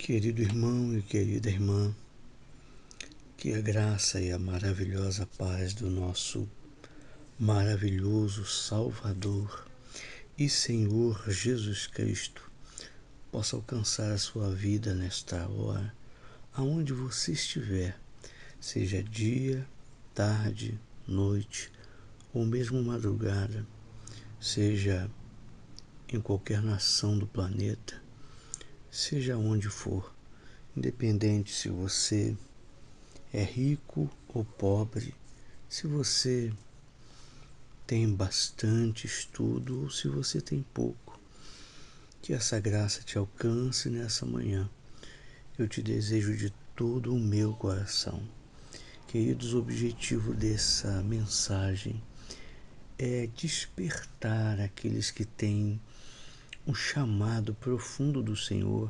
Querido irmão e querida irmã, que a graça e a maravilhosa paz do nosso maravilhoso Salvador e Senhor Jesus Cristo possa alcançar a sua vida nesta hora, aonde você estiver, seja dia, tarde, noite ou mesmo madrugada, seja em qualquer nação do planeta, seja onde for, independente se você é rico ou pobre, se você tem bastante estudo ou se você tem pouco, que essa graça te alcance nessa manhã. Eu te desejo de todo o meu coração. Queridos, o objetivo dessa mensagem é despertar aqueles que têm um chamado profundo do Senhor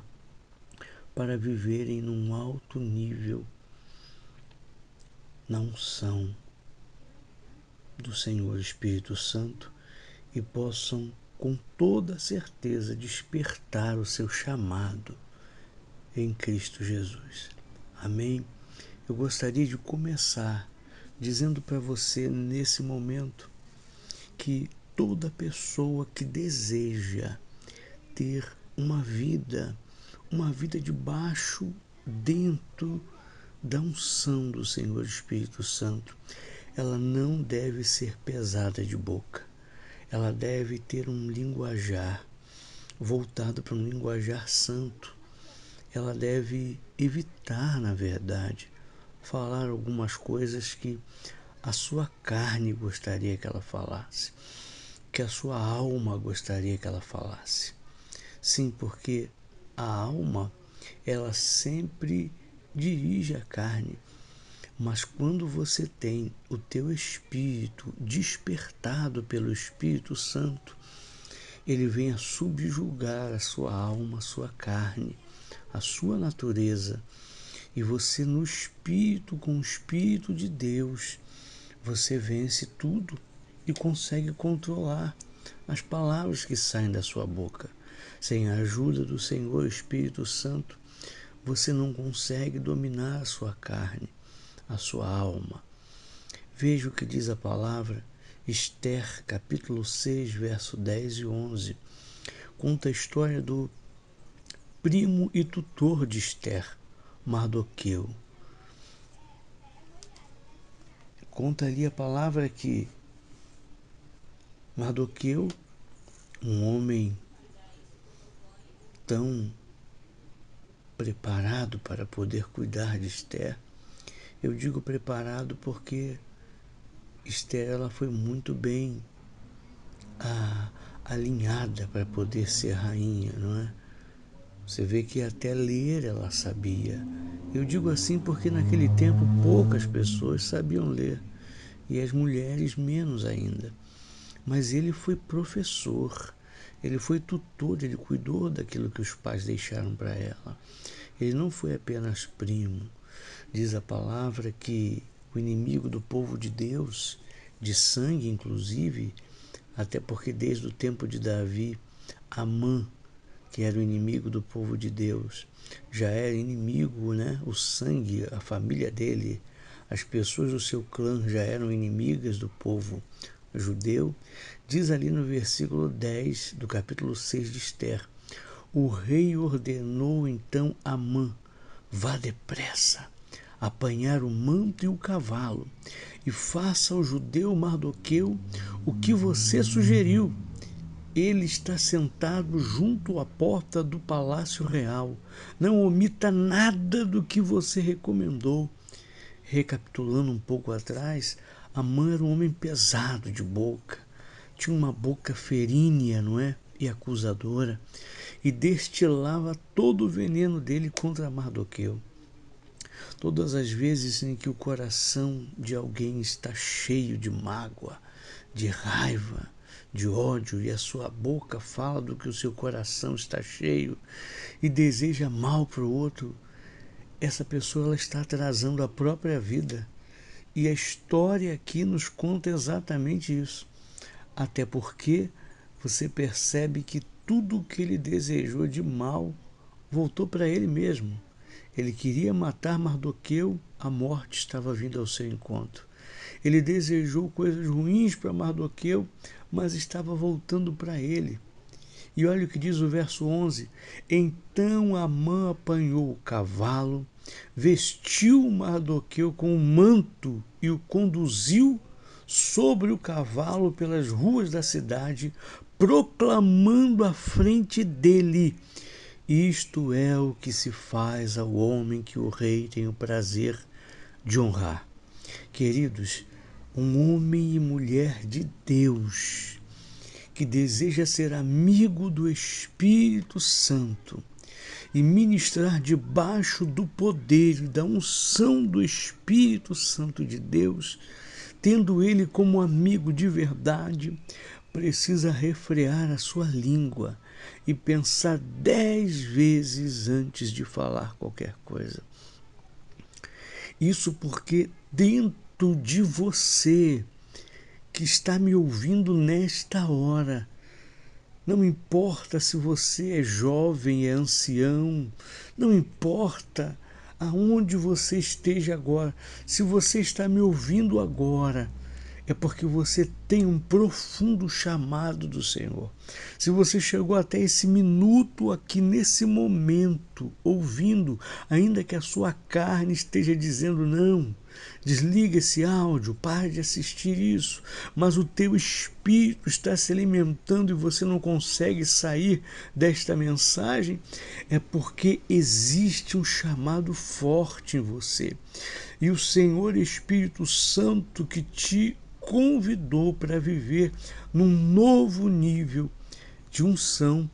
para viverem num alto nível na unção do Senhor Espírito Santo e possam com toda certeza despertar o seu chamado em Cristo Jesus. Amém? Eu gostaria de começar dizendo para você nesse momento que toda pessoa que deseja ter uma vida debaixo, dentro da unção do Senhor Espírito Santo, ela não deve ser pesada de boca. Ela deve ter um linguajar voltado para um linguajar santo. Ela deve evitar, na verdade, falar algumas coisas que a sua carne gostaria que ela falasse, que a sua alma gostaria que ela falasse. Sim, porque a alma, ela sempre dirige a carne. Mas quando você tem o teu espírito despertado pelo Espírito Santo, ele vem a subjugar a sua alma, a sua carne, a sua natureza. E você no Espírito, com o Espírito de Deus, você vence tudo e consegue controlar as palavras que saem da sua boca. Sem a ajuda do Senhor Espírito Santo, você não consegue dominar a sua carne, a sua alma. Veja o que diz a palavra, Esther, capítulo 6, verso 10 e 11. Conta a história do primo e tutor de Esther, Mardoqueu. Conta ali a palavra que Mardoqueu, um homem tão preparado para poder cuidar de Esther, eu digo preparado porque Esther ela foi muito bem alinhada para poder ser rainha, não é? Você vê que até ler ela sabia. Eu digo assim porque naquele tempo poucas pessoas sabiam ler e as mulheres menos ainda. Mas ele foi professor, ele foi tutor, ele cuidou daquilo que os pais deixaram para ela. Ele não foi apenas primo. Diz a palavra que o inimigo do povo de Deus, de sangue inclusive, até porque desde o tempo de Davi, Amã, que era o inimigo do povo de Deus, já era inimigo, né? O sangue, a família dele, as pessoas do seu clã já eram inimigas do povo judeu. Diz ali no versículo 10 do capítulo 6 de Esther: o rei ordenou então a Amã: vá depressa, apanhar o manto e o cavalo, e faça ao judeu Mardoqueu o que você sugeriu. Ele está sentado junto à porta do palácio real. Não omita nada do que você recomendou. Recapitulando um pouco atrás, Amã era um homem pesado de boca. Tinha uma boca ferínia, não é? E acusadora. E destilava todo o veneno dele contra Mardoqueu. Todas as vezes em que o coração de alguém está cheio de mágoa, de raiva, de ódio, e a sua boca fala do que o seu coração está cheio e deseja mal para o outro, essa pessoa ela está atrasando a própria vida. E a história aqui nos conta exatamente isso. Até porque você percebe que tudo o que ele desejou de mal voltou para ele mesmo. Ele queria matar Mardoqueu, a morte estava vindo ao seu encontro. Ele desejou coisas ruins para Mardoqueu, mas estava voltando para ele. E olha o que diz o verso 11. Então Amã apanhou o cavalo, vestiu Mardoqueu com um manto e o conduziu sobre o cavalo pelas ruas da cidade, proclamando à frente dele: isto é o que se faz ao homem que o rei tem o prazer de honrar. Queridos, um homem e mulher de Deus que deseja ser amigo do Espírito Santo e ministrar debaixo do poder e da unção do Espírito Santo de Deus, tendo ele como amigo de verdade, precisa refrear a sua língua e pensar 10 vezes antes de falar qualquer coisa. Isso porque dentro de você, que está me ouvindo nesta hora, não importa se você é jovem, é ancião, não importa aonde você esteja agora, se você está me ouvindo agora, é porque você tem um profundo chamado do Senhor. Se você chegou até esse minuto aqui, nesse momento, ouvindo, ainda que a sua carne esteja dizendo não, desliga esse áudio, pare de assistir isso, mas o teu espírito está se alimentando e você não consegue sair desta mensagem, é porque existe um chamado forte em você. E o Senhor Espírito Santo que te convidou para viver num novo nível de unção,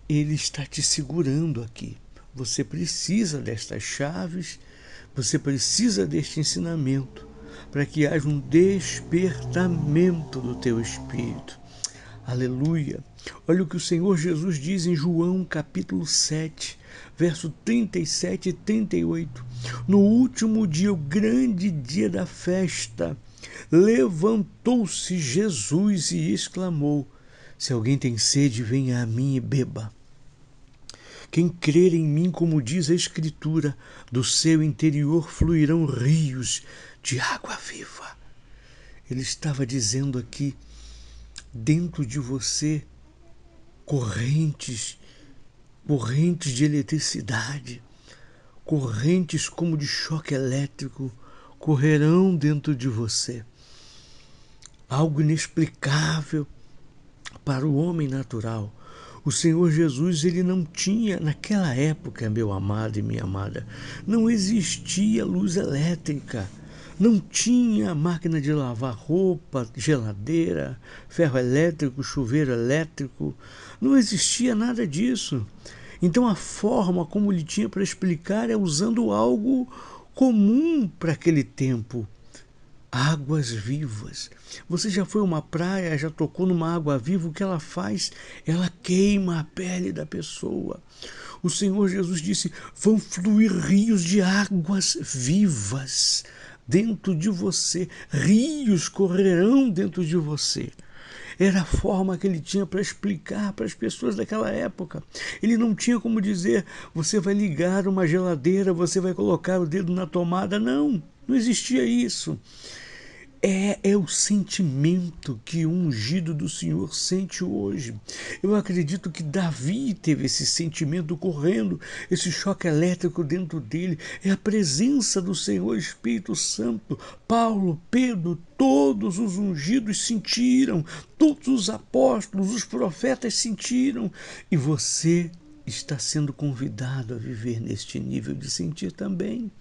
ele está te segurando aqui. Você precisa destas chaves, você precisa deste ensinamento para que haja um despertamento do teu espírito. Aleluia! Olha o que o Senhor Jesus diz em João capítulo 7, verso 37 e 38. No último dia, o grande dia da festa, levantou-se Jesus e exclamou: se alguém tem sede, venha a mim e beba. Quem crer em mim, como diz a Escritura, do seu interior fluirão rios de água viva. Ele estava dizendo aqui, dentro de você, correntes de eletricidade, correntes como de choque elétrico, correrão dentro de você. Algo inexplicável para o homem natural. O Senhor Jesus, ele não tinha, naquela época, meu amado e minha amada, não existia luz elétrica, não tinha máquina de lavar roupa, geladeira, ferro elétrico, chuveiro elétrico, não existia nada disso. Então a forma como ele tinha para explicar é usando algo comum para aquele tempo. Águas vivas. Você já foi a uma praia, já tocou numa água viva, o que ela faz? Ela queima a pele da pessoa. O Senhor Jesus disse: vão fluir rios de águas vivas dentro de você, rios correrão dentro de você. Era a forma que ele tinha para explicar para as pessoas daquela época. Ele não tinha como dizer: você vai ligar uma geladeira, você vai colocar o dedo na tomada. Não existia isso. É o sentimento que o ungido do Senhor sente hoje. Eu acredito que Davi teve esse sentimento correndo, esse choque elétrico dentro dele. É a presença do Senhor Espírito Santo. Paulo, Pedro, todos os ungidos sentiram, todos os apóstolos, os profetas sentiram. E você está sendo convidado a viver neste nível de sentir também.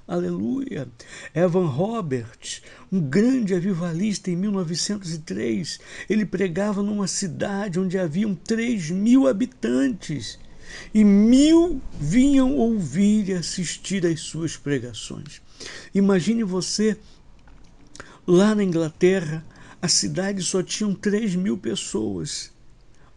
Aleluia! Evan Roberts, um grande avivalista em 1903, ele pregava numa cidade onde haviam 3.000 habitantes e 1.000 vinham ouvir e assistir às suas pregações. Imagine você, lá na Inglaterra, a cidade só tinha 3.000 pessoas.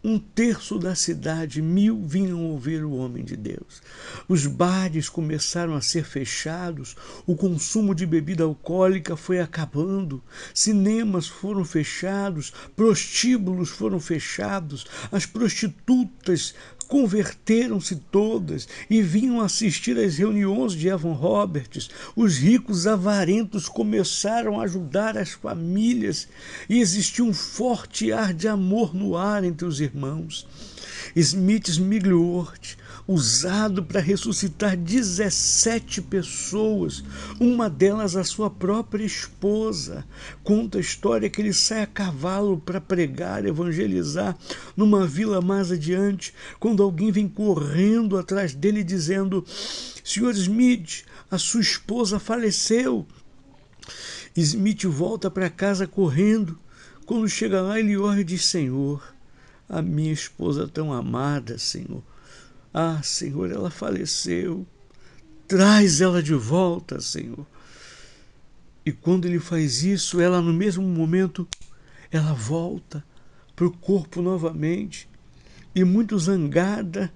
1/3 da cidade, 1.000 vinham ouvir o homem de Deus. Os bares começaram a ser fechados, o consumo de bebida alcoólica foi acabando, cinemas foram fechados, prostíbulos foram fechados, as prostitutas Converteram-se todas e vinham assistir às reuniões de Evan Roberts. Os ricos avarentos começaram a ajudar as famílias e existia um forte ar de amor no ar entre os irmãos. Smith Migliorti, usado para ressuscitar 17 pessoas, uma delas a sua própria esposa. Conta a história que ele sai a cavalo para pregar, evangelizar numa vila mais adiante, quando alguém vem correndo atrás dele dizendo: Sr. Smith, a sua esposa faleceu. Smith volta para casa correndo. Quando chega lá, ele olha e diz: Senhor, a minha esposa tão amada, Senhor. Ah, Senhor, ela faleceu. Traz ela de volta, Senhor. E quando ele faz isso, ela no mesmo momento, ela volta para o corpo novamente. E muito zangada,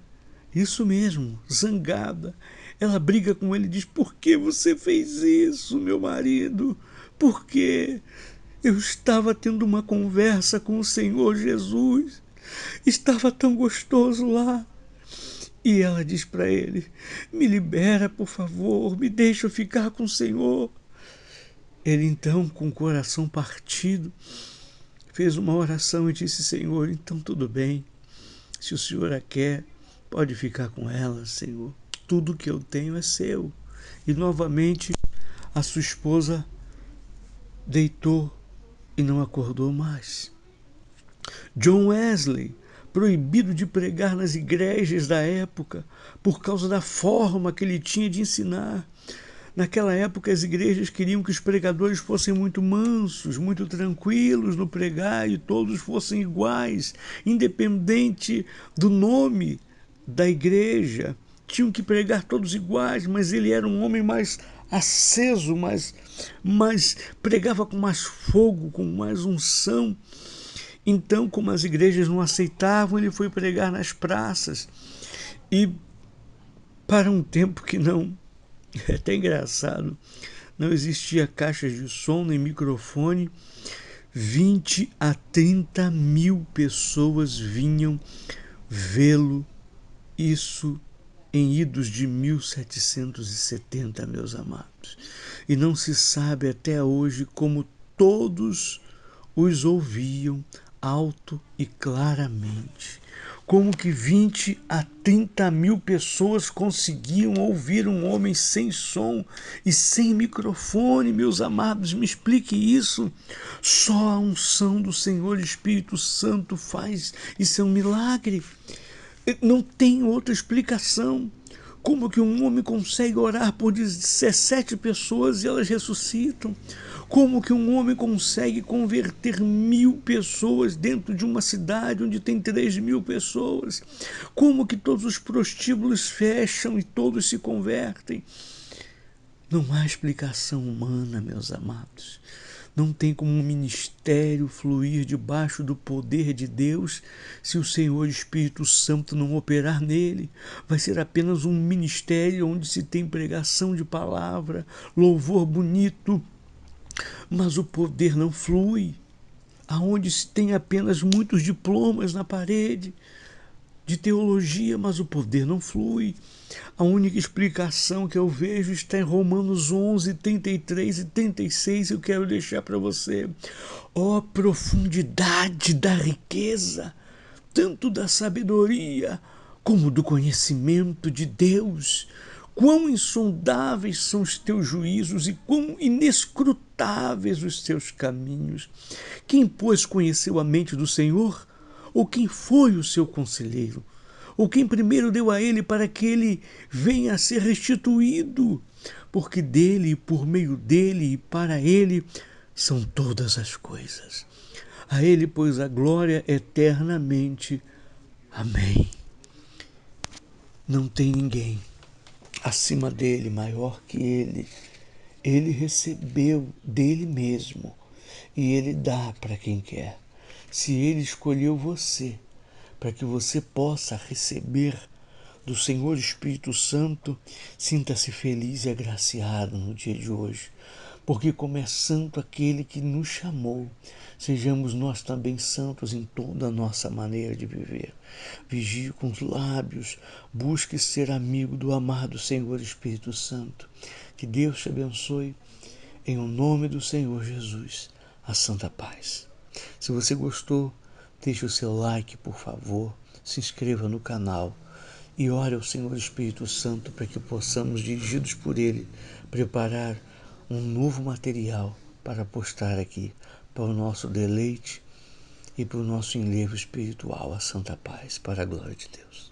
isso mesmo, zangada, ela briga com ele e diz: por que você fez isso, meu marido? Por quê? Eu estava tendo uma conversa com o Senhor Jesus. Estava tão gostoso lá. E ela diz para ele: me libera, por favor, me deixa eu ficar com o Senhor. Ele então, com o coração partido, fez uma oração e disse: Senhor, então tudo bem. Se o Senhor a quer, pode ficar com ela, Senhor. Tudo que eu tenho é seu. E novamente a sua esposa deitou e não acordou mais. John Wesley, proibido de pregar nas igrejas da época por causa da forma que ele tinha de ensinar. Naquela época, as igrejas queriam que os pregadores fossem muito mansos, muito tranquilos no pregar e todos fossem iguais, independente do nome da igreja. Tinham que pregar todos iguais, mas ele era um homem mais aceso, mais pregava com mais fogo, com mais unção. Então, como as igrejas não aceitavam, ele foi pregar nas praças. E para um tempo que não, é até engraçado, não existia caixas de som nem microfone, 20 a 30 mil pessoas vinham vê-lo, isso em idos de 1770, meus amados. E não se sabe até hoje como todos os ouviam alto e claramente. Como que 20 a 30 mil pessoas conseguiam ouvir um homem sem som e sem microfone, meus amados? Me explique isso. Só a unção do Senhor Espírito Santo faz. Isso é um milagre. Não tem outra explicação. Como que um homem consegue orar por 17 pessoas e elas ressuscitam? Como que um homem consegue converter 1000 pessoas dentro de uma cidade onde tem 3.000 pessoas? Como que todos os prostíbulos fecham e todos se convertem? Não há explicação humana, meus amados. Não tem como um ministério fluir debaixo do poder de Deus se o Senhor Espírito Santo não operar nele. Vai ser apenas um ministério onde se tem pregação de palavra, louvor bonito, mas o poder não flui. Aonde se tem apenas muitos diplomas na parede de teologia, mas o poder não flui. A única explicação que eu vejo está em Romanos 11, 33 e 36. Eu quero deixar para você. Ó profundidade da riqueza, tanto da sabedoria como do conhecimento de Deus. Quão insondáveis são os teus juízos e quão inescrutáveis os teus caminhos. Quem, pois, conheceu a mente do Senhor? Ou quem foi o seu conselheiro? Ou quem primeiro deu a ele para que ele venha a ser restituído? Porque dele, por meio dele e para ele são todas as coisas. A ele, pois, a glória eternamente. Amém. Não tem ninguém acima dele, maior que ele. Ele recebeu dele mesmo e ele dá para quem quer. Se ele escolheu você para que você possa receber do Senhor Espírito Santo, sinta-se feliz e agraciado no dia de hoje, porque como é santo aquele que nos chamou, Sejamos nós também santos em toda a nossa maneira de viver. Vigie com os lábios, busque ser amigo do amado Senhor Espírito Santo. Que Deus te abençoe. Em o nome do Senhor Jesus, a santa paz. Se você gostou, deixe o seu like, por favor, se inscreva no canal e ore ao Senhor Espírito Santo para que possamos, dirigidos por Ele, preparar um novo material para postar aqui, para o nosso deleite e para o nosso enlevo espiritual, a santa paz, para a glória de Deus.